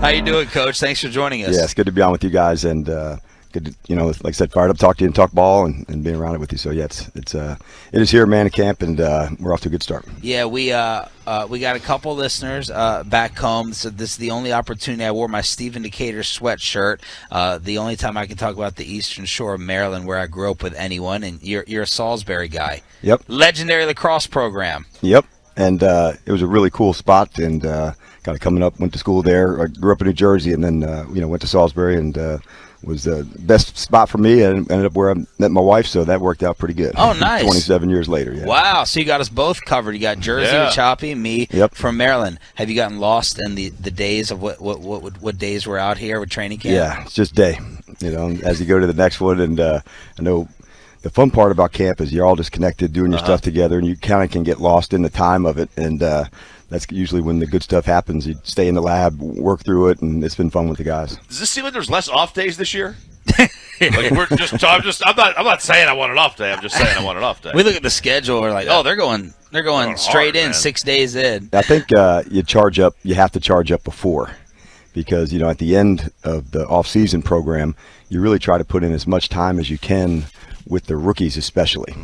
How you doing, Coach? Thanks for joining us. Yeah, it's good to be on with you guys, and good to, like I said, fired up to talk to you and talk ball and being around it with you. So yeah, it is here, man, at camp, and we're off to a good start. Yeah, we got a couple listeners back home. So this is the only opportunity I wore my Stephen Decatur sweatshirt. The only time I can talk about the Eastern Shore of Maryland, where I grew up with anyone. And you're a Salisbury guy. Yep. Legendary lacrosse program. Yep. And it was a really cool spot, and kind of coming up, went to school there. I grew up in New Jersey, and then went to Salisbury, and was the best spot for me, and ended up where I met my wife, so that worked out pretty good. Oh, nice. 27 years later, yeah. Wow, so you got us both covered. You got Jersey with Choppy, me from Maryland. Have you gotten lost in the days of what days we're out here with training camp? Yeah, it's just day, as you go to the next one, and I know the fun part about camp is you're all just connected, doing your stuff together, and you kind of can get lost in the time of it, and that's usually when the good stuff happens. You stay in the lab, work through it, and it's been fun with the guys. Does this seem like there's less off days this year? I'm not saying I want an off day. I'm just saying I want an off day. We look at the schedule. We're like, they're going straight in, man. 6 days in. I think you charge up. You have to charge up before, because at the end of the off-season program, you really try to put in as much time as you can with the rookies, especially.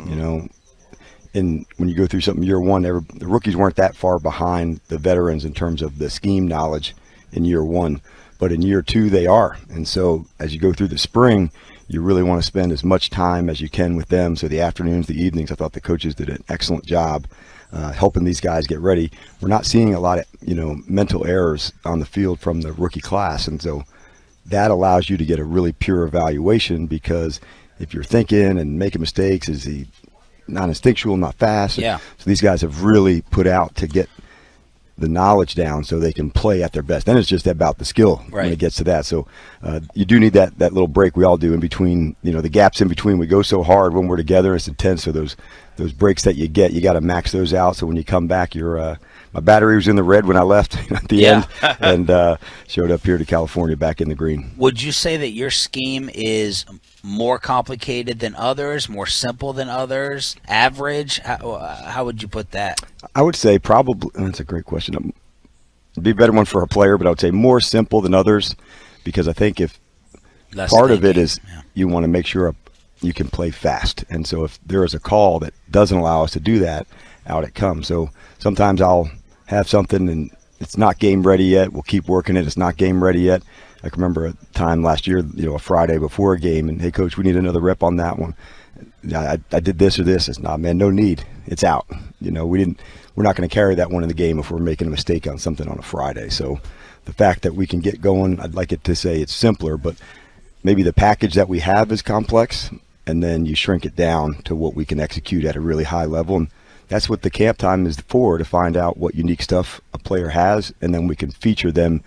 And when you go through something year one, the rookies weren't that far behind the veterans in terms of the scheme knowledge in year one, but in year two they are. And so as you go through the spring, you really want to spend as much time as you can with them. So the afternoons, the evenings, I thought the coaches did an excellent job helping these guys get ready. We're not seeing a lot of mental errors on the field from the rookie class, and so that allows you to get a really pure evaluation, because if you're thinking and making mistakes, is he non-instinctual, not fast? Yeah. So these guys have really put out to get the knowledge down so they can play at their best. Then it's just about the skill when it gets to that. So you do need that little break. We all do in between, the gaps in between. We go so hard when we're together, it's intense. So those breaks that you get, you got to max those out. So when you come back, my battery was in the red when I left at the end, and showed up here to California back in the green. Would you say that your scheme is more complicated than others, more simple than others, average? How would you put that? I would say probably, that's a great question. It'd be a better one for a player, but I would say more simple than others, because I think if Less part thinking. of it is you want to make sure you can play fast. And so if there is a call that doesn't allow us to do that, out it comes. So sometimes I'll have something and it's not game ready yet. We'll keep working it. It's not game ready yet. I can remember a time last year, a Friday before a game, and hey, coach, we need another rep on that one. I did this or this. It's not, man, no need. It's out. We're not going to carry that one in the game if we're making a mistake on something on a Friday. So the fact that we can get going, I'd like it to say it's simpler, but maybe the package that we have is complex, and then you shrink it down to what we can execute at a really high level. And that's what the camp time is for, to find out what unique stuff a player has, and then we can feature them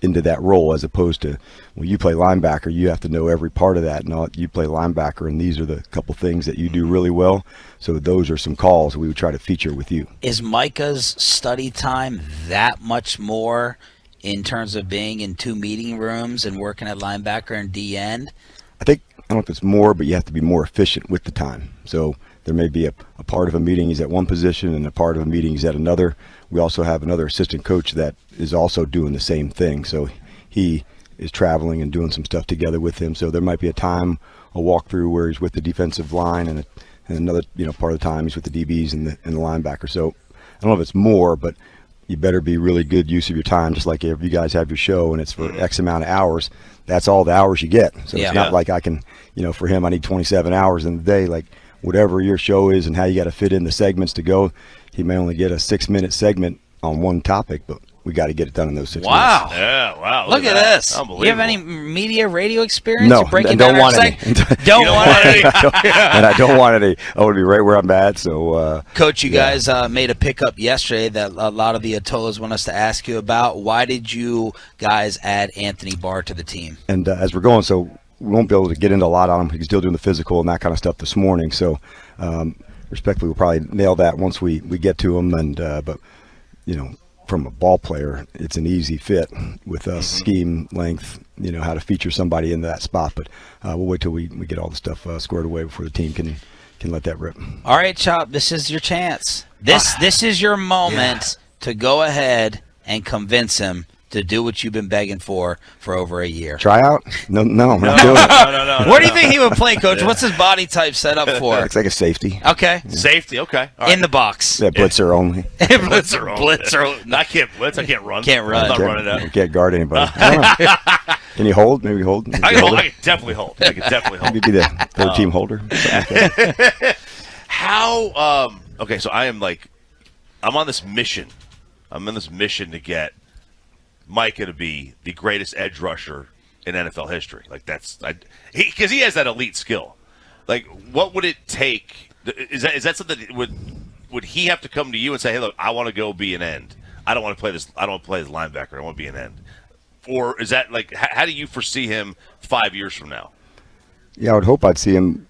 into that role, as opposed to, well, you play linebacker, you have to know every part of that. No, you play linebacker, and these are the couple things that you do really well. So those are some calls we would try to feature with you. Is Micah's study time that much more in terms of being in two meeting rooms and working at linebacker and D end? I don't know if it's more, but you have to be more efficient with the time. So there may be a part of a meeting he's at one position and a part of a meeting he's at another. We also have another assistant coach that is also doing the same thing. So he is traveling and doing some stuff together with him. So there might be a walkthrough where he's with the defensive line, and another part of the time he's with the DBs and the linebacker. So I don't know if it's more, but you better be really good use of your time. Just like if you guys have your show and it's for X amount of hours, that's all the hours you get. So it's not like I can, for him, I need 27 hours in the day. Like whatever your show is and how you got to fit in the segments to go, he may only get a 6-minute segment on one topic, but we got to get it done in those 6 minutes. Yeah, wow. Look at this. Unbelievable. You have any media radio experience? No, You're breaking and don't down want our any. Don't want any. And I don't want any. I want to be right where I'm at. So, Coach, you guys made a pickup yesterday that a lot of the Atolas want us to ask you about. Why did you guys add Anthony Barr to the team? And as we're going, so we won't be able to get into a lot on him. He's still doing the physical and that kind of stuff this morning. So, respectfully, we'll probably nail that once we get to him. And but from a ball player, it's an easy fit with scheme, length, how to feature somebody into that spot. But we'll wait till we get all the stuff squared away before the team can let that rip. All right, Chop, this is your chance. This is your moment to go ahead and convince him to do what you've been begging for over a year? Tryout? No, I'm not doing it. No. Where do you think he would play, Coach? What's his body type set up for? It's like a safety. Okay. Safety, okay. All right. In the box. Yeah, blitzer only. Blitzer. I can't blitz. I can't run. Can't run. I'm not running You out. can't guard anybody. I don't know. Can you hold? Maybe hold. I can definitely hold. I can definitely hold. You could be the third team holder. Something like that. How? Okay, so I'm on this mission. I'm on this mission to get Micah to be the greatest edge rusher in NFL history. Like because he has that elite skill. Like, what would it take? Is that something that would he have to come to you and say, hey, look, I want to go be an end. I don't want to play this. I don't want to play this linebacker. I want to be an end. Or is that like how do you foresee him 5 years from now? Yeah, I would hope I'd see him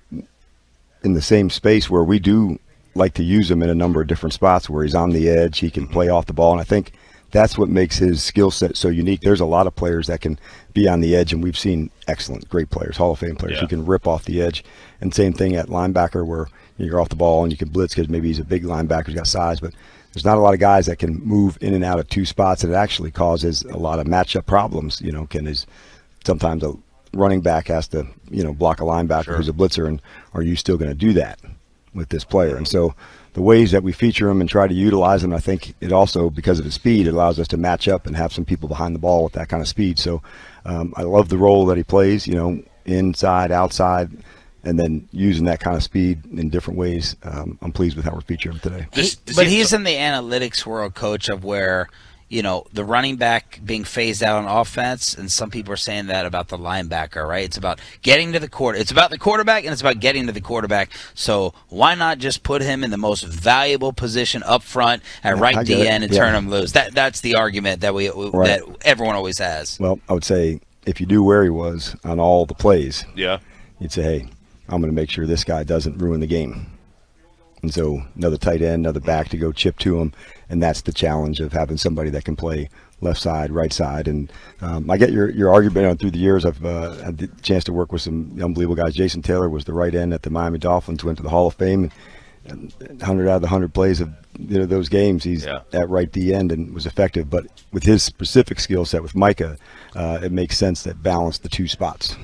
in the same space where we do like to use him in a number of different spots where he's on the edge, he can play off the ball, and I think that's what makes his skill set so unique. There's a lot of players that can be on the edge, and we've seen excellent, great players, Hall of Fame players who can rip off the edge. And same thing at linebacker where you're off the ball and you can blitz because maybe he's a big linebacker, he's got size, but there's not a lot of guys that can move in and out of two spots, and it actually causes a lot of matchup problems. Sometimes a running back has to, block a linebacker who's a blitzer, and are you still going to do that with this player? And so the ways that we feature him and try to utilize him, I think it also, because of his speed, it allows us to match up and have some people behind the ball with that kind of speed. So I love the role that he plays, inside, outside, and then using that kind of speed in different ways. I'm pleased with how we're featuring him today. But he's in the analytics world, Coach, of where the running back being phased out on offense, and some people are saying that about the linebacker, right? It's about getting to the quarter. It's about the quarterback, and it's about getting to the quarterback. So why not just put him in the most valuable position up front at right DN and turn him loose? That's the argument that that everyone always has. Well, I would say if you do where he was on all the plays, you'd say, hey, I'm going to make sure this guy doesn't ruin the game. And so another tight end, another back to go chip to him, and that's the challenge of having somebody that can play left side, right side. And I get your argument through the years. I've had the chance to work with some unbelievable guys. Jason Taylor was the right end at the Miami Dolphins, went to the Hall of Fame. And 100 out of the 100 plays of those games, he's at right D end and was effective. But with his specific skill set with Micah, it makes sense that balanced the two spots.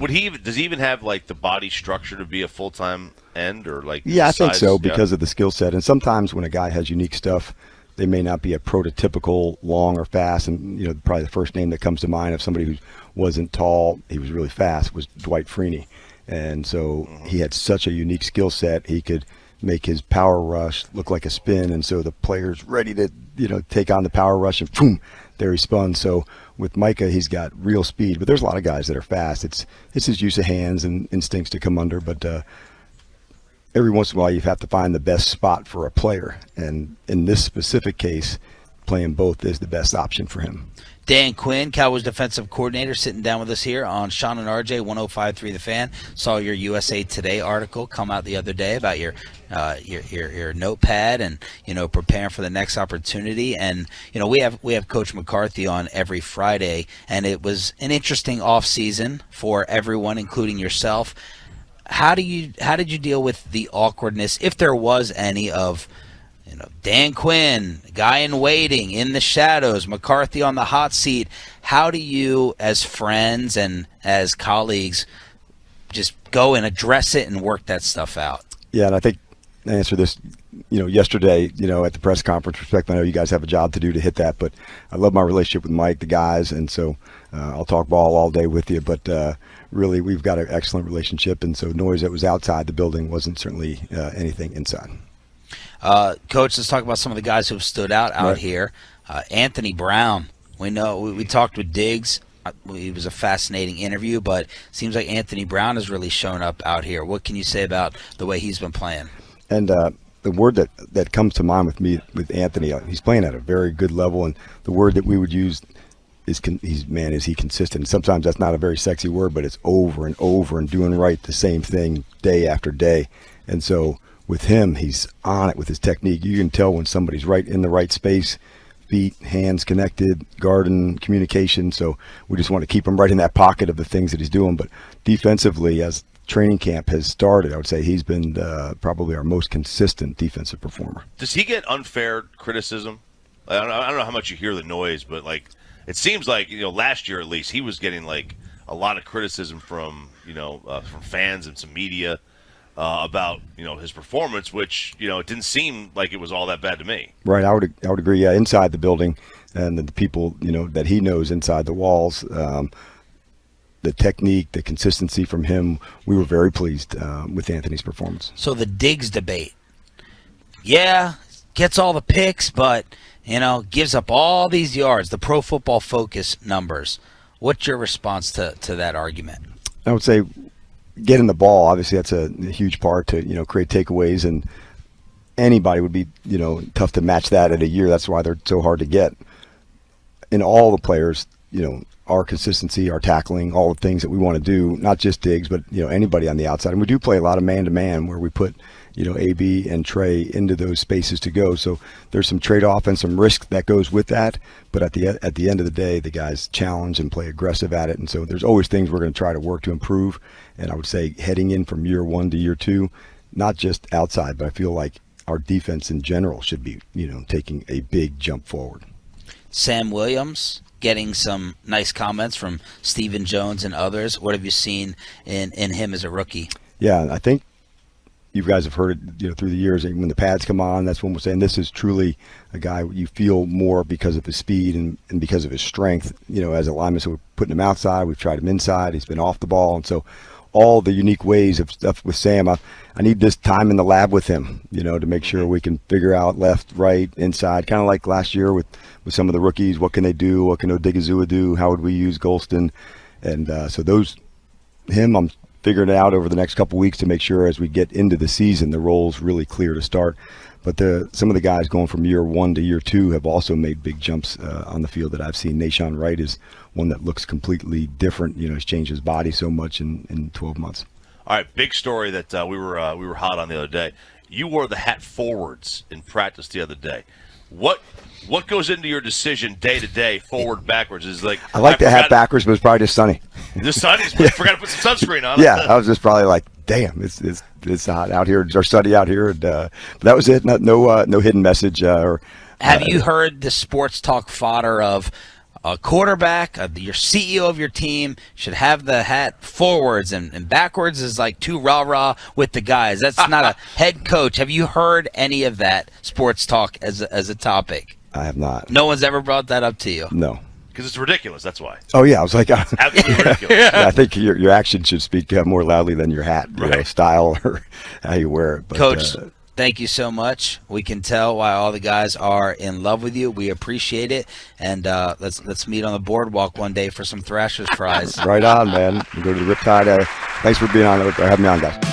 Does he even have the body structure to be a full-time end or I think so because of the skill set. And sometimes when a guy has unique stuff, they may not be a prototypical long or fast. And probably the first name that comes to mind of somebody who wasn't tall, he was really fast, was Dwight Freeney. And so he had such a unique skill set. He could make his power rush look like a spin, and so the player's ready to take on the power rush, and boom, there he spun. So with Micah, he's got real speed, but there's a lot of guys that are fast. It's his use of hands and instincts to come under, but every once in a while you have to find the best spot for a player, and in this specific case, playing both is the best option for him. Dan Quinn, Cowboys defensive coordinator, sitting down with us here on Shan and RJ, 105.3 The Fan. Saw your USA Today article come out the other day about your notepad and preparing for the next opportunity. And we have Coach McCarthy on every Friday, and it was an interesting off season for everyone, including yourself. How did you deal with the awkwardness, if there was any, of Dan Quinn, guy in waiting, in the shadows, McCarthy on the hot seat? How do you, as friends and as colleagues, just go and address it and work that stuff out? Yeah, and I think I answered this, yesterday, at the press conference. Respect, I know you guys have a job to do to hit that, but I love my relationship with Mike, the guys, and so I'll talk ball all day with you, but really we've got an excellent relationship, and so noise that was outside the building wasn't certainly anything inside. Coach, let's talk about some of the guys who have stood out here. Anthony Brown, we know we talked with Diggs. It was a fascinating interview, but it seems like Anthony Brown has really shown up out here. What can you say about the way he's been playing? And the word that comes to mind with me with Anthony, he's playing at a very good level, and the word that we would use is is he consistent? Sometimes that's not a very sexy word, but it's over and over and doing the same thing day after day. And so with him, he's on it with his technique. You can tell when somebody's right in the right space, feet, hands connected, guarding, communication. So we just want to keep him right in that pocket of the things that he's doing. But defensively, as training camp has started, I would say he's been probably our most consistent defensive performer. Does he get unfair criticism? I don't know how much you hear the noise, but it seems like last year at least he was getting like a lot of criticism from from fans and some media about his performance, which it didn't seem like it was all that bad to me. Right, I would agree. Yeah, inside the building and the people that he knows inside the walls. The technique, the consistency from him, we were very pleased with Anthony's performance. So the Diggs debate. Yeah, gets all the picks, but, gives up all these yards, the Pro Football Focus numbers. What's your response to that argument? I would say getting the ball, obviously that's a huge part to, create takeaways, and anybody would be, tough to match that in a year. That's why they're so hard to get. In all the players, our consistency, our tackling, all the things that we want to do, not just Diggs, but anybody on the outside. And we do play a lot of man-to-man where we put AB and Trey into those spaces to go. So there's some trade-off and some risk that goes with that. But at the end of the day, the guys challenge and play aggressive at it. And so there's always things we're going to try to work to improve. And I would say heading in from year 1 to year 2, not just outside, but I feel like our defense in general should be taking a big jump forward. Sam Williams getting some nice comments from Stephen Jones and others. What have you seen in him as a rookie? Yeah, I think you guys have heard it through the years. When the pads come on, that's when we're saying this is truly a guy you feel more because of his speed and because of his strength. As a lineman, so we're putting him outside. We've tried him inside. He's been off the ball. And so all the unique ways of stuff with Sam, I need this time in the lab with him, to make sure we can figure out left, right, inside, kind of like last year with some of the rookies. What can they do? What can Odigizua do? How would we use Golston? And so I'm figuring it out over the next couple weeks to make sure as we get into the season, the role's really clear to start. But some of the guys going from year 1 to year 2 have also made big jumps on the field that I've seen. Shan RJ is one that looks completely different. He's changed his body so much in 12 months. All right, big story that we were hot on the other day. You wore the hat forwards in practice the other day. What goes into your decision day to day, forward, backwards? Is like I like the hat backwards, but it's probably just sunny. Just sunny. I forgot to put some sunscreen on. Yeah, I was just probably like, damn, it's hot out here, or sunny out here, and but that was it. No hidden message. Have you heard the sports talk fodder of a quarterback, your CEO of your team should have the hat forwards and backwards is like too rah-rah with the guys? That's not a head coach. Have you heard any of that sports talk as a topic? I have not. No one's ever brought that up to you? No. Because it's ridiculous, that's why. Oh, yeah, I was like... Absolutely ridiculous. I think your action should speak more loudly than your hat, right. Style or how you wear it. But, Coach, thank you so much. We can tell why all the guys are in love with you. We appreciate it. And let's meet on the boardwalk one day for some Thrashers fries. Right on, man. We go to the Riptide. Thanks for being on, or having me on, guys.